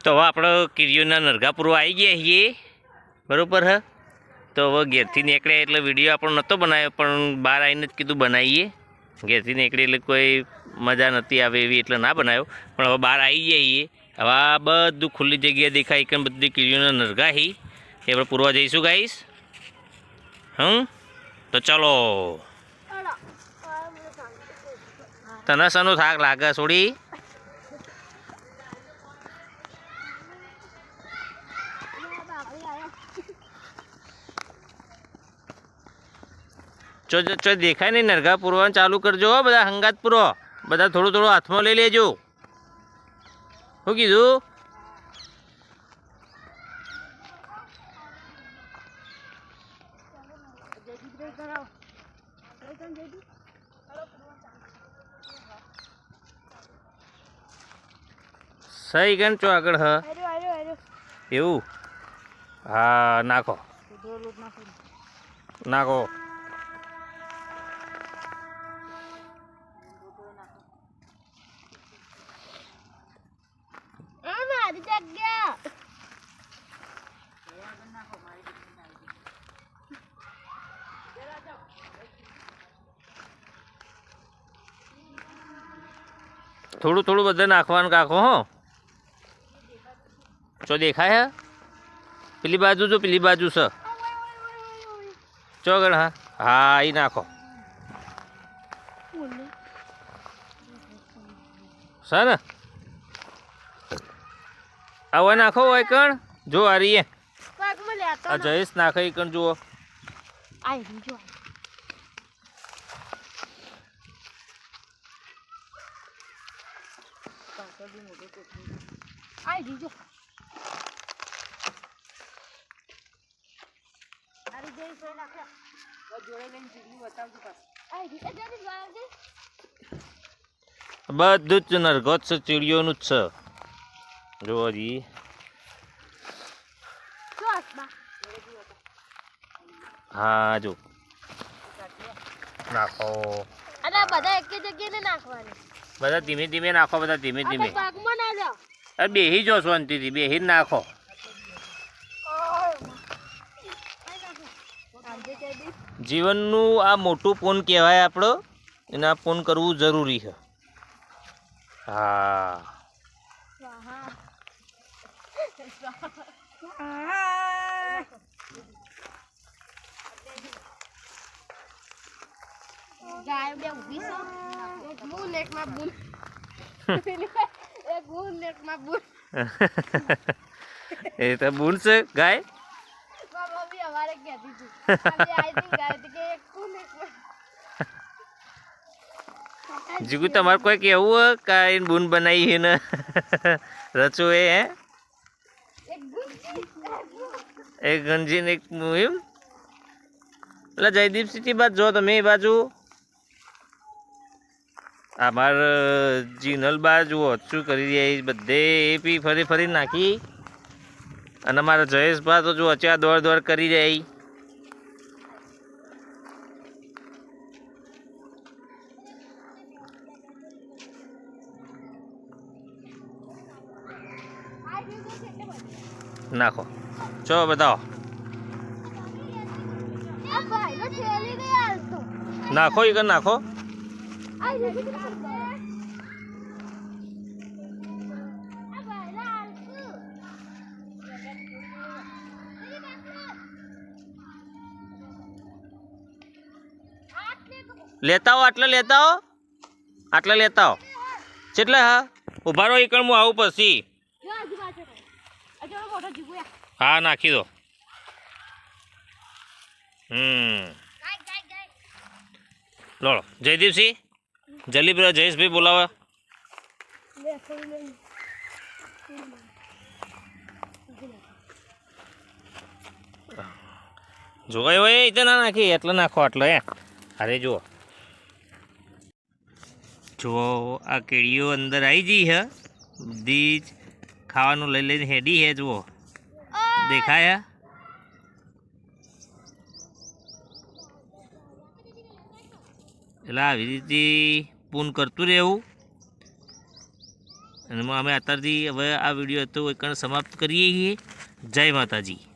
તો હવે આપણે કીડીઓના નરઘા પૂરવા આવી ગયા છીએ બરાબર હ. તો હવે ઘેરથી નીકળ્યા એટલે વિડીયો આપણો નહોતો બનાવ્યો, પણ બહાર આવીને જ કીધું બનાવીએ. ઘેરથી નીકળી એટલે કોઈ મજા નથી આવે એવી એટલે ના બનાવ્યો, પણ હવે બહાર આવી જઈએ. હવે આ બધું ખુલ્લી જગ્યા દેખાય કે બધી કીડીઓના નરઘા હી એ આપણે પૂરવા જઈશું ગાઈસ. તો ચલો. તને શાનો થાક લાગે છોડી? ચો દેખાય નહીં નરઘા પૂરવાનું ચાલુ કરજો બધા હંગાત પૂરો. બધા થોડું થોડું હાથમાં લઈ લેજો. શું કીધું? સહી ગણ ચો આગળ હ એવું. હા નાખો નાખો. થોડું થોડું બધે નાખવાનું કાકો હો. ચો દેખાય હે પેલી બાજુ જો પેલી બાજુ છે ચો ગણ. હા હા એ નાખો સર ને હવે નાખો હોય કણ જો આ રહી આ જયેશ નાખે એ કણ જુઓ. બધું જ નરઘો જ છે, ચીડીઓનું જ છે જુઓ જી. હા જો નાખો બધા ધીમે ધીમે નાખો. બધા ધીમે ધીમે અરે બેહી જો શાંતિથી બેહી જ નાખો. જીવનનું આ મોટું પૂન કહેવાય આપણો, એને આ પૂન કરવું જરૂરી છે. હા એ તો બૂન છે ગાય. જીગુ તમારે કોઈ કેવું હોય કાંઈ બૂન બનાવી ને રચો એ હે એક ગંજી ને એક મુહિમ. એટલે જયદીપ સિટી બાજુ જો તમે એ બાજુ અમાર જીનલ બાજુ શું કરી રહ્યા બધે એ પી ફરી ફરી નાખી. અને મારા જયેશભા તો જો અચ્યા દોડ દોડ કરી જાય. નાખો ચો બતાવો નાખો એ કર નાખો. લેતા હો આટલા લેતા હો આટલા લેતા હો કેટલે. હા ઉભા રહો એકણ હું આવું પછી. હા નાખી દો. લો જયદીપસિંહ જલ્દી પેલા જયેશભાઈ બોલાવે. જોવાય હોય એ તો ના નાખી એટલે નાખો આટલો હે. અરે જુઓ જુઓ આ કેળીઓ અંદર આવી જઈ હે બધી જ ખાવાનું લઈ લઈને હેડી હે. જુઓ દેખાય એટલે આવી રીતે પૂન કરતું રહેવું. અને અમે અત્યારથી હવે આ વિડીયો હતો એ સમાપ્ત કરીએ છીએ. જય માતાજી.